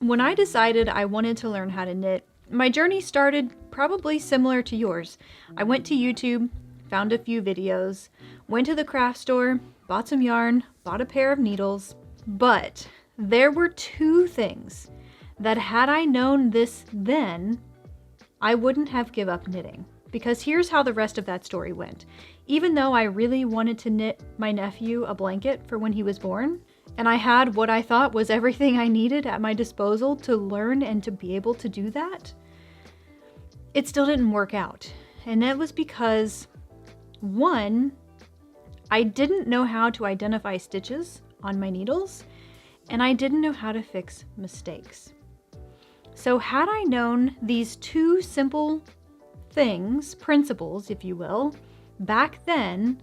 When I decided I wanted to learn how to knit, my journey started probably similar to yours. I went to YouTube, found a few videos, went to the craft store, bought some yarn, bought a pair of needles, but there were two things that had I known this then, I wouldn't have given up knitting. Because here's how the rest of that story went. Even though I really wanted to knit my nephew a blanket for when he was born, and I had what I thought was everything I needed at my disposal to learn and to be able to do that, it still didn't work out. And that was because, one, I didn't know how to identify stitches on my needles, and I didn't know how to fix mistakes. So had I known these two simple things, principles, if you will, back then,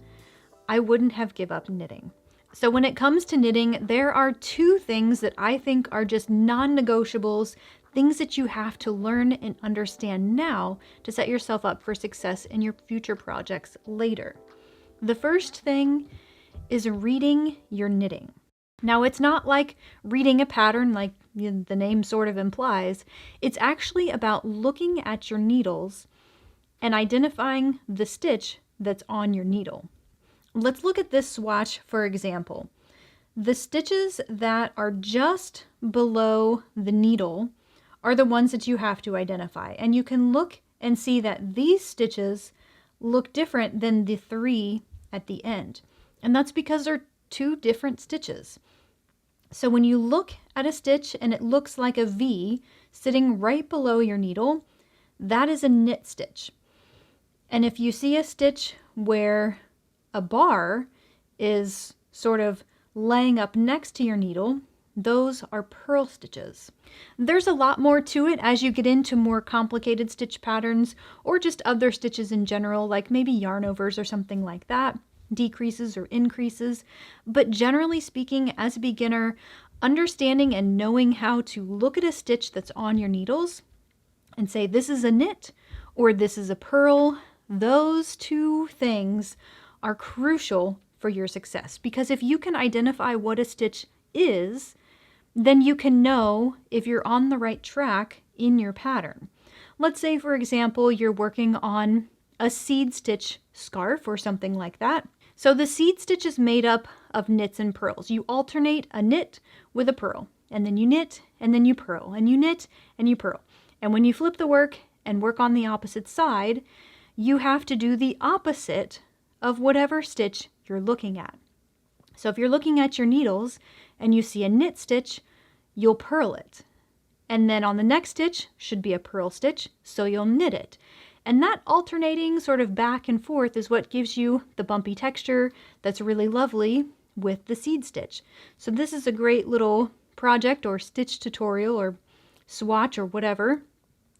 I wouldn't have given up knitting. So when it comes to knitting, there are two things that I think are just non-negotiables, things that you have to learn and understand now to set yourself up for success in your future projects later. The first thing is reading your knitting. Now, it's not like reading a pattern like the name sort of implies. It's actually about looking at your needles and identifying the stitch that's on your needle. Let's look at this swatch for example. The stitches that are just below the needle are the ones that you have to identify. And you can look and see that these stitches look different than the three at the end. And that's because they're two different stitches. So when you look at a stitch and it looks like a V sitting right below your needle, that is a knit stitch. And if you see a stitch where a bar is sort of laying up next to your needle, those are purl stitches. There's a lot more to it as you get into more complicated stitch patterns or just other stitches in general, like maybe yarn overs or something like that, decreases or increases. But generally speaking, as a beginner, understanding and knowing how to look at a stitch that's on your needles and say this is a knit or this is a purl, those two things are crucial for your success. Because if you can identify what a stitch is, then you can know if you're on the right track in your pattern. Let's say, for example, you're working on a seed stitch scarf or something like that. So the seed stitch is made up of knits and purls. You alternate a knit with a purl, and then you knit, and then you purl, and you knit, and you purl. And when you flip the work and work on the opposite side, you have to do the opposite of whatever stitch you're looking at. So if you're looking at your needles and you see a knit stitch, you'll purl it. And then on the next stitch should be a purl stitch, so you'll knit it. And that alternating sort of back and forth is what gives you the bumpy texture that's really lovely with the seed stitch. So this is a great little project or stitch tutorial or swatch or whatever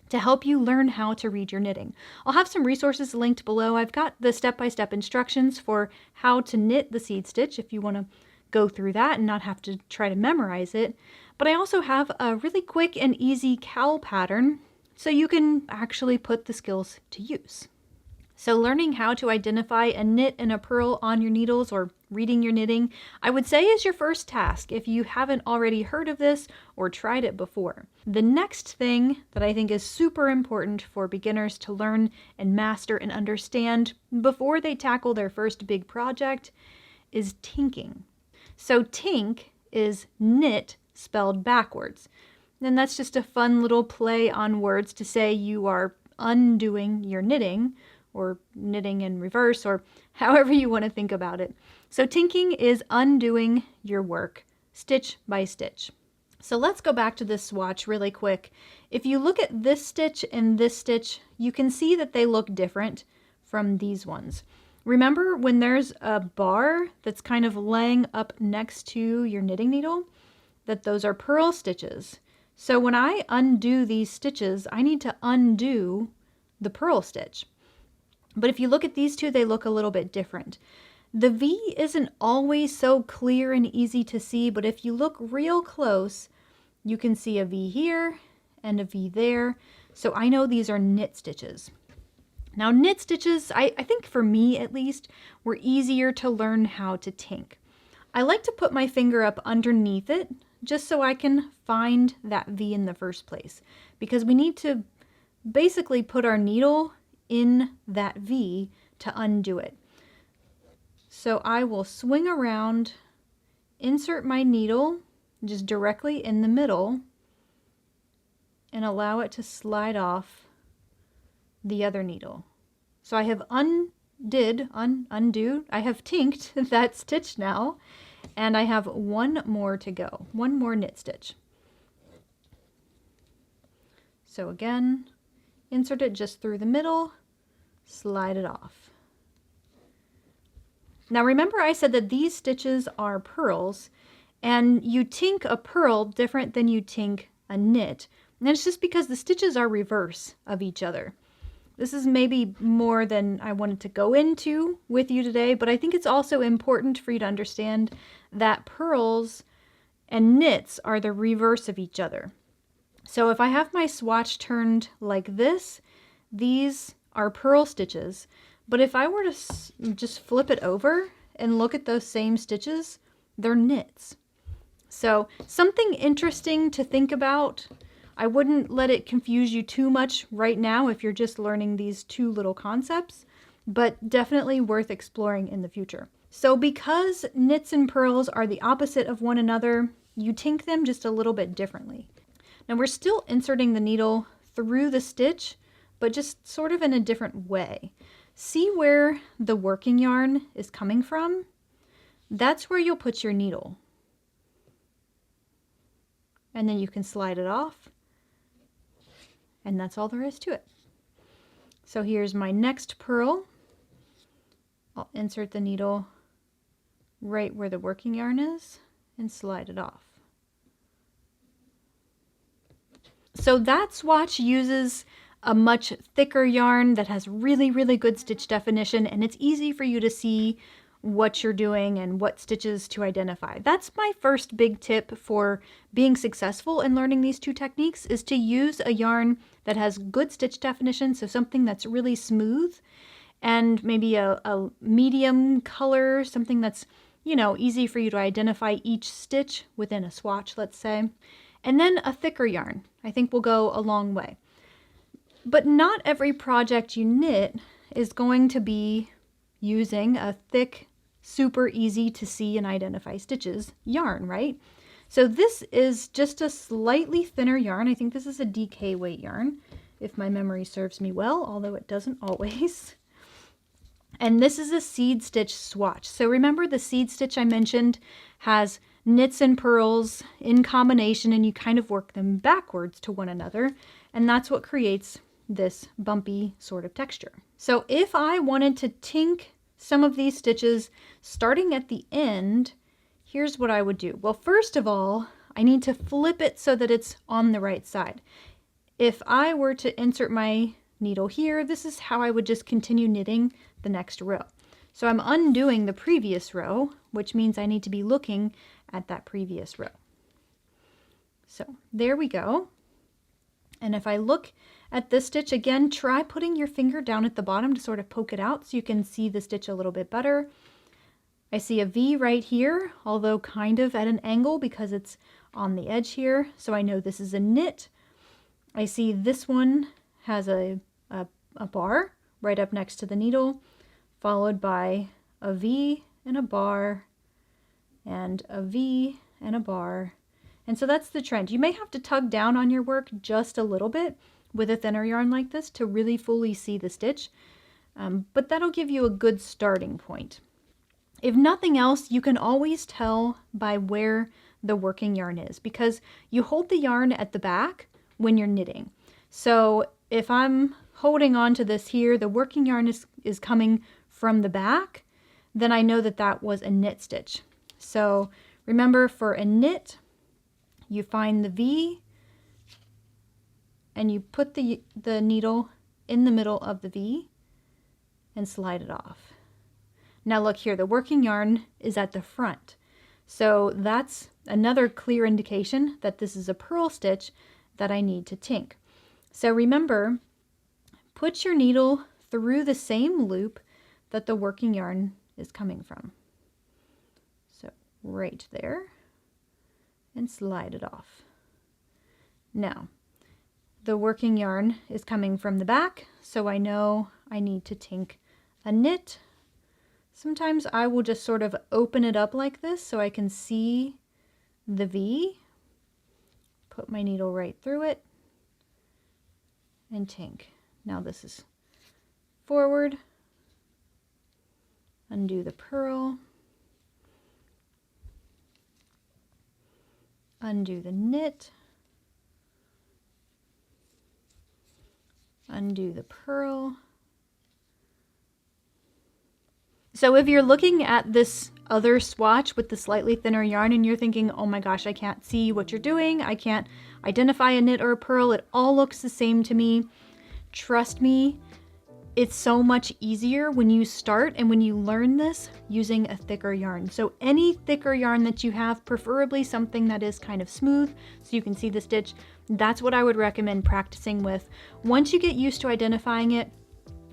to help you learn how to read your knitting. I'll have some resources linked below. I've got the step-by-step instructions for how to knit the seed stitch if you want to go through that and not have to try to memorize it. But I also have a really quick and easy cowl pattern so you can actually put the skills to use. So learning how to identify a knit and a purl on your needles or reading your knitting, I would say is your first task if you haven't already heard of this or tried it before. The next thing that I think is super important for beginners to learn and master and understand before they tackle their first big project is tinking. So tink is knit spelled backwards. And that's just a fun little play on words to say you are undoing your knitting, or knitting in reverse, or however you want to think about it. So tinking is undoing your work, stitch by stitch. So let's go back to this swatch really quick. If you look at this stitch and this stitch, you can see that they look different from these ones. Remember when there's a bar that's kind of laying up next to your knitting needle, that those are purl stitches. So when I undo these stitches, I need to undo the purl stitch. But if you look at these two, they look a little bit different. The V isn't always so clear and easy to see, but if you look real close, you can see a V here and a V there. So I know these are knit stitches. Now knit stitches, I think for me at least, were easier to learn how to tink. I like to put my finger up underneath it just so I can find that V in the first place, because we need to basically put our needle in that V to undo it. So I will swing around, insert my needle just directly in the middle, and allow it to slide off the other needle. So I have undo, I have tinked that stitch now, and I have one more to go, one more knit stitch. So again, insert it just through the middle, slide it off. Now remember I said that these stitches are purls, and you tink a purl different than you tink a knit. And it's just because the stitches are reverse of each other. This is maybe more than I wanted to go into with you today, but I think it's also important for you to understand that purls and knits are the reverse of each other. So if I have my swatch turned like this, these are purl stitches, but if I were to just flip it over and look at those same stitches, they're knits. So something interesting to think about. I wouldn't let it confuse you too much right now if you're just learning these two little concepts, but definitely worth exploring in the future. So because knits and purls are the opposite of one another, you tink them just a little bit differently. Now we're still inserting the needle through the stitch, but just sort of in a different way. See where the working yarn is coming from? That's where you'll put your needle. And then you can slide it off. And that's all there is to it. So here's my next purl. I'll insert the needle right where the working yarn is and slide it off. So that swatch uses a much thicker yarn that has really, really good stitch definition, and it's easy for you to see what you're doing and what stitches to identify. That's my first big tip for being successful in learning these two techniques, is to use a yarn that has good stitch definition, so something that's really smooth, and maybe a medium color, something that's, you know, easy for you to identify each stitch within a swatch, let's say. And then a thicker yarn, I think will go a long way. But not every project you knit is going to be using a thick, super easy to see and identify stitches yarn, right? So this is just a slightly thinner yarn. I think this is a DK weight yarn, if my memory serves me well, although it doesn't always. And this is a seed stitch swatch. So remember the seed stitch I mentioned has knits and purls in combination, and you kind of work them backwards to one another, and that's what creates this bumpy sort of texture. So if I wanted to tink some of these stitches starting at the end, here's what I would do. Well, first of all, I need to flip it so that it's on the right side. If I were to insert my needle here, this is how I would just continue knitting the next row. So I'm undoing the previous row, which means I need to be looking at that previous row. So there we go. And if I look at this stitch again, try putting your finger down at the bottom to sort of poke it out so you can see the stitch a little bit better. I see a V right here, although kind of at an angle because it's on the edge here, so I know this is a knit. I see this one has a bar right up next to the needle, followed by a V and a bar, and a V and a bar. And so that's the trend. You may have to tug down on your work just a little bit with a thinner yarn like this to really fully see the stitch, but that'll give you a good starting point. If nothing else, you can always tell by where the working yarn is, because you hold the yarn at the back when you're knitting. So if I'm holding on to this here, the working yarn is coming from the back, then I know that that was a knit stitch. So remember, for a knit, you find the V and you put the needle in the middle of the V and slide it off. Now look here, the working yarn is at the front. So that's another clear indication that this is a purl stitch that I need to tink. So remember, put your needle through the same loop that the working yarn is coming from. So right there. and slide it off. Now, the working yarn is coming from the back, so I know I need to tink a knit. Sometimes I will just sort of open it up like this so I can see the V, put my needle right through it, and tink. Now this is forward, undo the purl, undo the knit, undo the purl. So if you're looking at this other swatch with the slightly thinner yarn and you're thinking, oh my gosh, I can't see what you're doing, I can't identify a knit or a purl, it all looks the same to me. Trust me, it's so much easier when you start and when you learn this using a thicker yarn. So any thicker yarn that you have, preferably something that is kind of smooth so you can see the stitch, that's what I would recommend practicing with. Once you get used to identifying it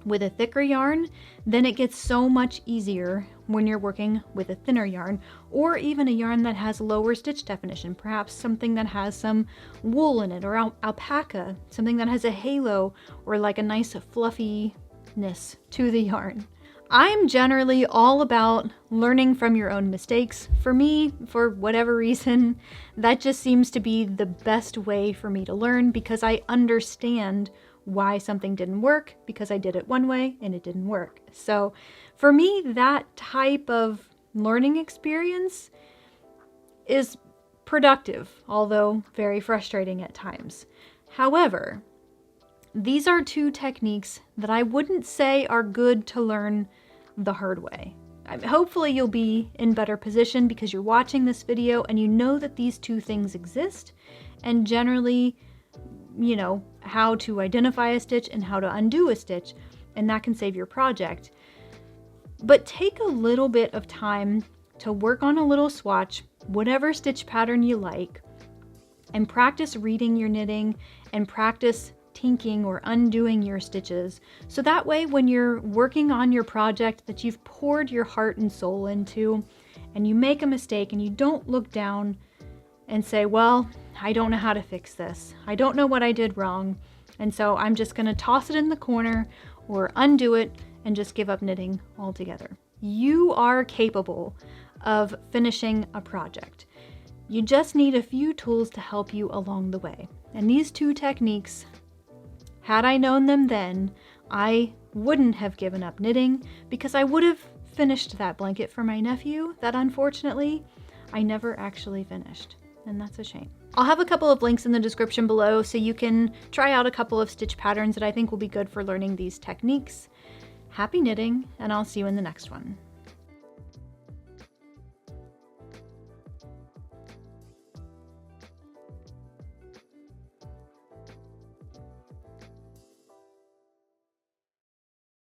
with a thicker yarn, then it gets so much easier when you're working with a thinner yarn, or even a yarn that has lower stitch definition, perhaps something that has some wool in it, or alpaca, something that has a halo, or like a nice fluffiness to the yarn. I'm generally all about learning from your own mistakes. For me, for whatever reason, that just seems to be the best way for me to learn, because I understand why something didn't work, because I did it one way and it didn't work. So for me, that type of learning experience is productive, although very frustrating at times. However, these are two techniques that I wouldn't say are good to learn the hard way. Hopefully you'll be in better position because you're watching this video and you know that these two things exist, and generally, you know, how to identify a stitch and how to undo a stitch, and that can save your project. But take a little bit of time to work on a little swatch, whatever stitch pattern you like, and practice reading your knitting and practice tinking or undoing your stitches. So that way when you're working on your project that you've poured your heart and soul into, and you make a mistake and you don't look down and say, well, I don't know how to fix this. I don't know what I did wrong, and so I'm just gonna toss it in the corner or undo it and just give up knitting altogether. You are capable of finishing a project. You just need a few tools to help you along the way. And these two techniques, had I known them then, I wouldn't have given up knitting, because I would have finished that blanket for my nephew that unfortunately I never actually finished. And that's a shame. I'll have a couple of links in the description below so you can try out a couple of stitch patterns that I think will be good for learning these techniques. Happy knitting, and I'll see you in the next one.